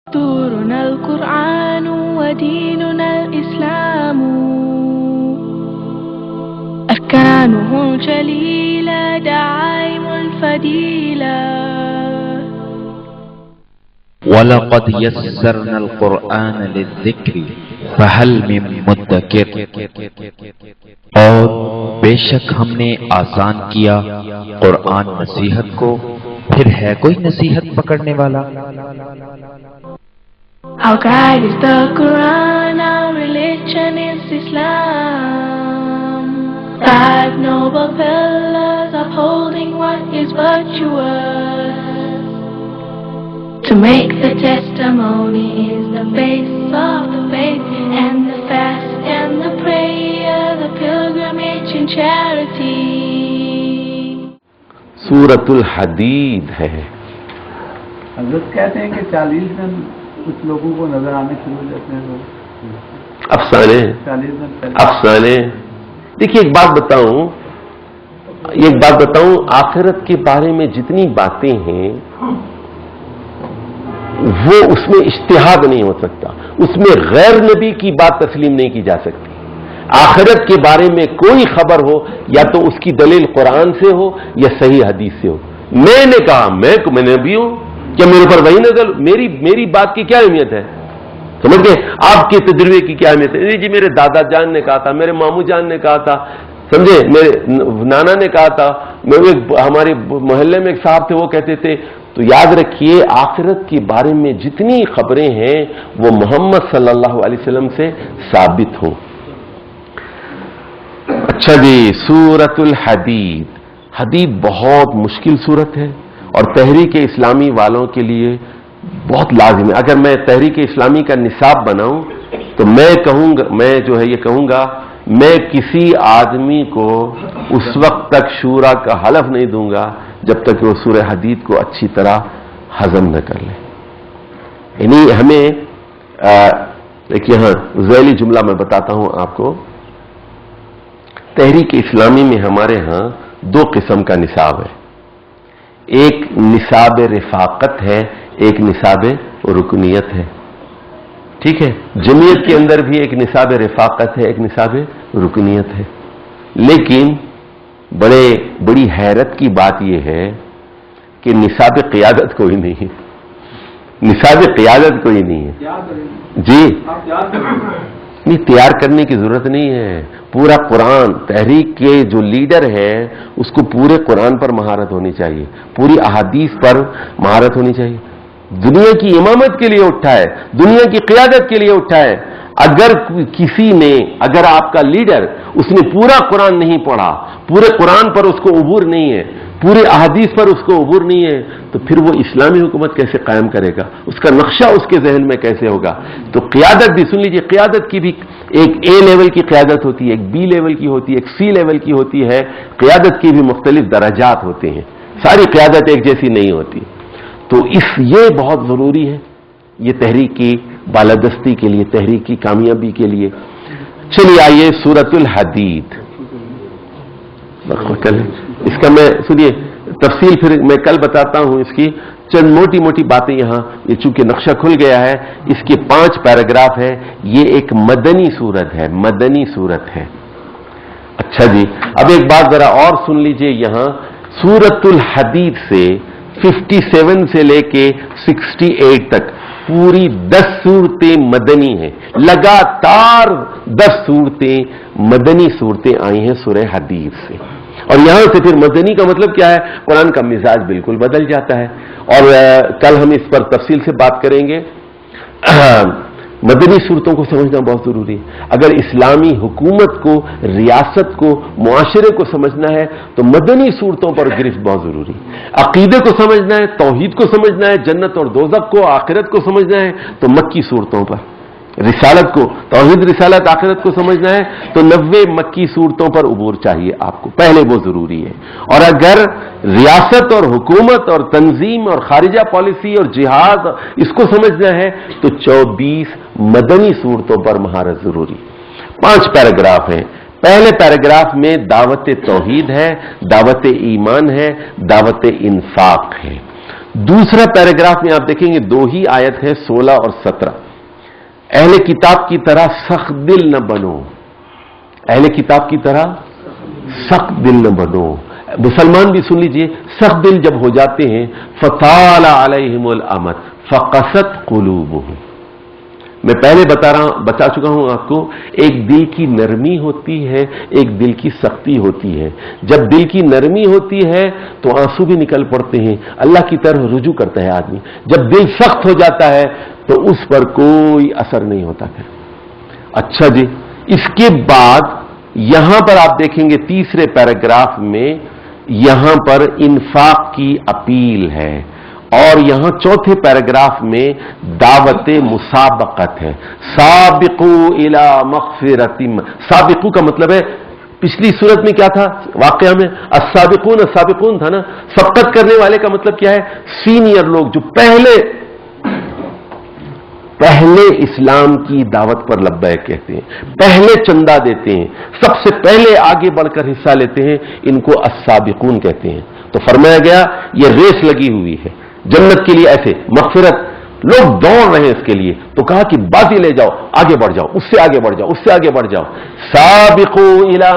دستورنا القرآن وديننا الإسلام أركانه الجليلة دعائم الفضيلة وَلَقَدْ يَسَّرْنَا الْقُرْآنَ لِلذِّكْرِ فَهَلْ مِن مُدَّكِرٍ، اور بے شک ہم نے آسان کیا قرآن نصیحت کو، پھر ہے کوئی نصیحت پکڑنے والا؟ Our guide is the Quran, our religion is Islam. 5 noble pillars upholding what is virtuous. To make the testimony is the base of the faith, and the fast and the prayer, the pilgrimage and charity. سورۃ الحدید ہے۔ حضرت کہتے ہیں کہ 40 دن کچھ لوگوں کو نظر آنے شروع ہو جاتے ہیں، افسانے 40 دن پہلے۔ افسانے دیکھیے، ایک بات بتاؤں، آخرت کے بارے میں جتنی باتیں ہیں وہ اس میں اجتہاد نہیں ہو سکتا، اس میں غیر نبی کی بات تسلیم نہیں کی جا سکتی۔ آخرت کے بارے میں کوئی خبر ہو یا تو اس کی دلیل قرآن سے ہو یا صحیح حدیث سے ہو۔ میں نے کہا میں نبی ہوں، کیا میرے پر وہی نزل؟ میری بات کی کیا اہمیت ہے؟ سمجھ گئے؟ آپ کے تجربے کی کیا اہمیت ہے؟ جی میرے دادا جان نے کہا تھا، میرے ماموں جان نے کہا تھا، سمجھے، میرے نانا نے کہا تھا، ہمارے محلے میں ایک صاحب تھے وہ کہتے تھے۔ تو یاد رکھیے، آخرت کے بارے میں جتنی خبریں ہیں وہ محمد صلی اللہ علیہ وسلم سے ثابت ہوں۔ اچھا جی، سورۃ الحدید۔ حدید بہت مشکل سورت ہے اور تحریک اسلامی والوں کے لیے بہت لازم ہے۔ اگر میں تحریک اسلامی کا نصاب بناؤں تو میں کہوں گا میں کسی آدمی کو اس وقت تک شورا کا حلف نہیں دوں گا جب تک وہ سورہ حدید کو اچھی طرح ہضم نہ کر لے۔ یعنی ہمیں ایک یہاں ذیلی جملہ میں بتاتا ہوں آپ کو۔ تحریک اسلامی میں ہمارے ہاں 2 قسم کا نصاب ہے، ایک نصاب رفاقت ہے، ایک نصاب رکنیت ہے، ٹھیک ہے؟ جمعیت کے اندر بھی ایک نصاب رفاقت ہے، ایک نصاب رکنیت ہے، لیکن بڑی حیرت کی بات یہ ہے کہ نصاب قیادت کوئی نہیں ہے، نصاب قیادت کوئی نہیں ہے جی۔ نہیں، تیار کرنے کی ضرورت نہیں ہے، پورا قرآن، تحریک کے جو لیڈر ہے اس کو پورے قرآن پر مہارت ہونی چاہیے، پوری احادیث پر مہارت ہونی چاہیے۔ دنیا کی امامت کے لیے اٹھا ہے، دنیا کی قیادت کے لیے اٹھا ہے۔ اگر آپ کا لیڈر اس نے پورا قرآن نہیں پڑھا، پورے قرآن پر اس کو عبور نہیں ہے، پورے احادیث پر اس کو عبور نہیں ہے، تو پھر وہ اسلامی حکومت کیسے قائم کرے گا؟ اس کا نقشہ اس کے ذہن میں کیسے ہوگا؟ تو قیادت بھی سن لیجیے، قیادت کی بھی ایک اے لیول کی قیادت ہوتی ہے، ایک بی لیول کی ہوتی ہے، ایک سی لیول کی ہوتی ہے۔ قیادت کی بھی مختلف درجات ہوتے ہیں، ساری قیادت ایک جیسی نہیں ہوتی۔ تو یہ بہت ضروری ہے، یہ تحریک کی بالادستی کے لیے، تحریک کی کامیابی کے لیے۔ چلیے آئیے سورۃ الحدید۔ اس کا میں سنیے تفصیل پھر میں کل بتاتا ہوں، اس کی چند موٹی موٹی باتیں یہاں، یہ چونکہ نقشہ کھل گیا ہے، اس کے 5 پیراگراف ہے۔ یہ ایک مدنی سورت ہے، مدنی سورت ہے۔ اچھا جی، اب ایک بات ذرا اور سن لیجئے، یہاں سورۃ الحدید سے 57 سے لے کے 68 تک پوری 10 صورتیں مدنی ہیں، لگاتار 10 صورتیں مدنی صورتیں آئی ہیں سورہ حدید سے۔ اور یہاں سے پھر مدنی کا مطلب کیا ہے؟ قرآن کا مزاج بالکل بدل جاتا ہے، اور کل ہم اس پر تفصیل سے بات کریں گے۔ مدنی صورتوں کو سمجھنا بہت ضروری ہے۔ اگر اسلامی حکومت کو، ریاست کو، معاشرے کو سمجھنا ہے تو مدنی صورتوں پر گرفت بہت ضروری ہے۔ عقیدے کو سمجھنا ہے، توحید کو سمجھنا ہے، جنت اور دوزخ کو، آخرت کو سمجھنا ہے تو مکی صورتوں پر، رسالت کو، توحید رسالت آخرت کو سمجھنا ہے تو 90 مکی صورتوں پر عبور چاہیے آپ کو، پہلے وہ ضروری ہے۔ اور اگر ریاست اور حکومت اور تنظیم اور خارجہ پالیسی اور جہاد اس کو سمجھنا ہے تو 24 مدنی صورتوں پر مہارت ضروری۔ 5 پیراگراف ہیں۔ پہلے پیراگراف میں دعوت توحید ہے، دعوت ایمان ہے، دعوت انفاق ہے۔ दूसरा पैराग्राफ में आप देखेंगे 2 ही आयत है, 16 और 17। अहले किताब की तरह सख्त दिल न बनो, अहले किताब की तरह सख्त दिल न बनो। मुसलमान भी सुन लीजिए, सख्त दिल जब हो जाते हैं, फताला अलैहिमुल अमद फकसत कुलूबुहुम। मैं पहले बता चुका हूं आपको, एक दिल की नरमी होती है, एक दिल की सख्ती होती है। जब दिल की नरमी होती है तो आंसू भी निकल पड़ते हैं, अल्लाह की तरफ रुजू करता है आदमी। जब दिल सख्त हो जाता है तो उस पर कोई असर नहीं होता है। अच्छा जी, इसके बाद यहां पर आप देखेंगे तीसरे पैराग्राफ में, यहां पर इंफाक की अपील है, और यहां चौथे पैराग्राफ में दावत मुसाबकत है। साबिकू इला मग़फ़िरतिम, साबिकू का मतलब है, पिछली सूरत में क्या था वाकया में, अस्साबिकून अस्साबिकून था ना। सबकत करने वाले का मतलब क्या है, सीनियर लोग जो पहले इस्लाम की दावत पर लब्बैक कहते हैं, पहले चंदा देते हैं, सबसे पहले आगे बढ़कर हिस्सा लेते हैं, इनको अस्साबिकून कहते हैं। तो फरमाया गया ये रेस लगी हुई है जन्नत के लिए, ऐसे मग़फ़िरत लोग दौड़ रहे हैं इसके लिए। तो कहा कि बाजी ले जाओ, आगे बढ़ जाओ, उससे आगे बढ़ जाओ, उससे आगे बढ़ जाओ। साबिकू इला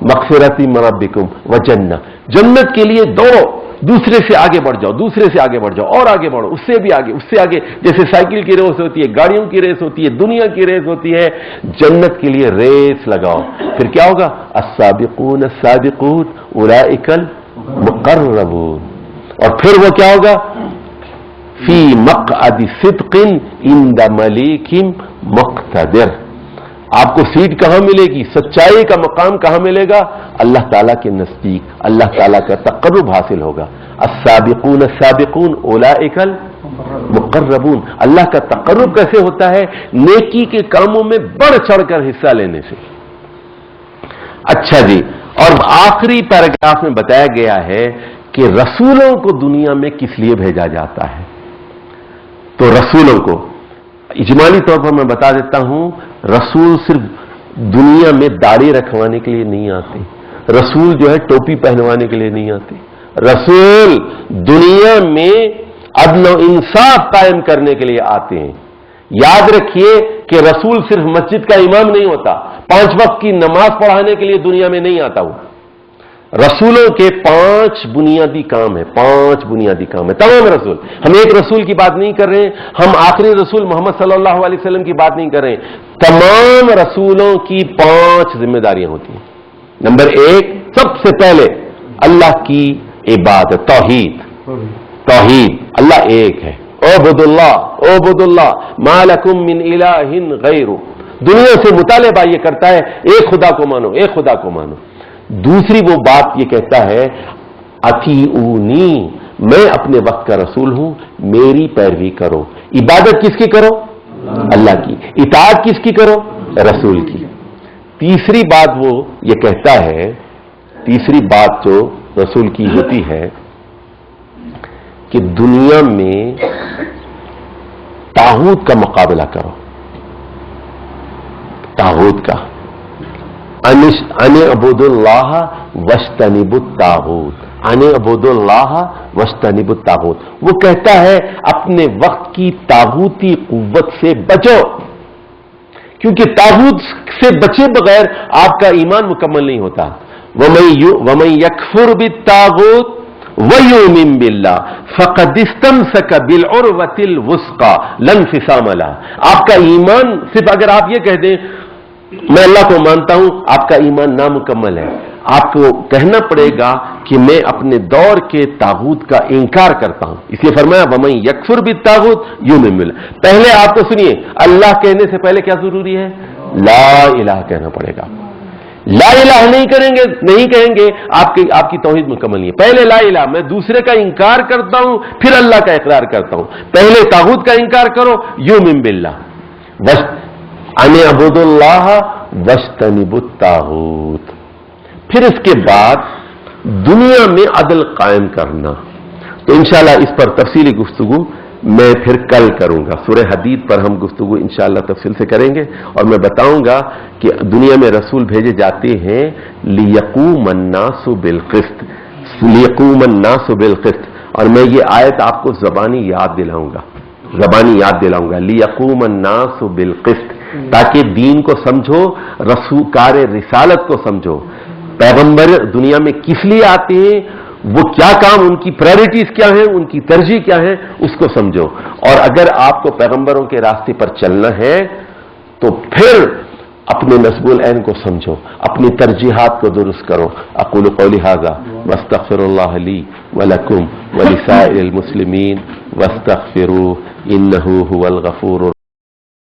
मग़फ़िरति मिन रब्बिकुम व जन्नह, जन्नत के लिए दौड़ो, दूसरे से आगे बढ़ जाओ, दूसरे से आगे बढ़ जाओ, और आगे बढ़ो, उससे भी आगे, उससे आगे। जैसे साइकिल की रेस होती है, गाड़ियों की रेस होती है, दुनिया की रेस होती है, जन्नत के लिए रेस लगाओ। फिर क्या होगा, अस्साबिकून अस्साबिकून उलाइकल मुक़र्रबून। और फिर वो क्या होगा, फी मक़अदि सिद्क़िन इंद मलीकिन मुक़तदिर। आपको सीट कहां मिलेगी, सच्चाई का मकाम कहां मिलेगा, अल्लाह ताला के नजदीक, अल्लाह ताला का तक़र्रुब हासिल होगा। अस्साबिकून अस्साबिकून उलाइकल मुक़र्रबून। अल्लाह का तक़र्रुब कैसे होता है, नेकी के कामों में बढ़ चढ़कर हिस्सा लेने से। अच्छा जी, और आखिरी पैराग्राफ में बताया गया है कि रसूलों को दुनिया में किस लिए भेजा जाता है। तो रसूलों को इजमाली तौर पर मैं बता देता हूं, रसूल सिर्फ दुनिया में दाढ़ी रखवाने के लिए नहीं आते, रसूल जो है टोपी पहनवाने के लिए नहीं आते, रसूल दुनिया में अदल और इंसाफ कायम करने के लिए आते हैं। याद रखिए कि रसूल सिर्फ मस्जिद का इमाम नहीं होता, 5 वक्त की नमाज पढ़ाने के लिए दुनिया में नहीं आता। वो रसूलों के 5 बुनियादी काम है, 5 बुनियादी काम है तमाम रसूल। हम एक रसूल की बात नहीं कर रहे हैं, हम आखिरी रसूल मोहम्मद सल्लल्लाहु अलैहि वसल्लम की बात नहीं कर रहे हैं। तमाम रसूलों की 5 जिम्मेदारियां होती हैं। नंबर 1, सबसे पहले अल्लाह की इबादत, तौहीद। तौहीद, अल्लाह एक है। ओबुदुल्लाह मा लकुम मिन इलाहिन गैरु। दुनिया से मुतालिबा ये करता है, एक खुदा को मानो, एक खुदा को मानो। दूसरी वो बात ये कहता है, अतीऊनी, मैं अपने वक्त का रसूल हूं, मेरी पैरवी करो। इबादत किसकी करो, अल्लाह की। इताअत किसकी करो, रसूल की। तीसरी बात वो ये कहता है, तीसरी बात जो रसूल की होती है कि दुनिया में तागूत का मुकाबला करो, तागूत का। अने अबुदुल्लाह वस्तनिबुत तागूत, अने अबुदुल्लाह वस्तनिबुत तागूत। वो कहता है अपने वक्त की तागूती कुव्वत से बचो, क्योंकि तागूत से बचे बगैर आपका ईमान मुकम्मल नहीं होता। वमन यकफुर बित्तागूत वयुमिन बिल्लाह फक़द इस्तमसक बिलउरवतिल वुस्क़ा लन फिसाम लहा। आपका ईमान, सिर्फ अगर आप ये कह दें मैं अल्लाह को मानता हूं, आपका ईमान नामुकम्मल है। आपको कहना पड़ेगा कि मैं अपने दौर के तागूत का इंकार करता हूं। इसलिए फरमाया वमन यकफुर बित्तागूत युमिन बिल्लाह। पहले आप तो सुनिए, अल्लाह कहने से पहले क्या जरूरी है, ला इलाहा कहना पड़ेगा। ला इलाहा नहीं करेंगे, नहीं कहेंगे, आपकी तौहीद मुकम्मल नहीं है। पहले ला इलाहा, मैं दूसरे का इंकार करता हूं, फिर अल्लाह का इकरार करता हूं। पहले तागूत का इंकार करो, युमिन बिल्लाह बस, अने अबुदुल्लाह वस्तनिबुत तागूत। फिर इसके बाद दुनिया में अदल कायम करना। तो इंशाअल्लाह इस पर तफसीली गुफ्तगू मैं फिर कल करूंगा। सूरह हदीद पर हम गुफ्तगू इंशाअल्लाह तफसील से करेंगे, और मैं बताऊंगा कि दुनिया में रसूल भेजे जाते हैं लियक़ूमन नासु बिल क़िस्त, لیقوم الناس بالقسط، اور میں یہ آیت آپ کو زبانی یاد دلاؤں گا، لیقوم الناس بالقسط، تاکہ دین کو سمجھو، کار رسالت کو سمجھو، پیغمبر دنیا میں کس لیے آتے ہیں، وہ کیا کام، ان کی پرائرٹیز کیا ہیں، ان کی ترجیح کیا ہے، اس کو سمجھو۔ اور اگر آپ کو پیغمبروں کے راستے پر چلنا ہے تو پھر اپنے نصب العین کو سمجھو، اپنی ترجیحات کو درست کرو۔ اقول قولی ھذا واستغفر اللہ لی ولکم ولسائر المسلمین واستغفروہ انہ ھو الغفور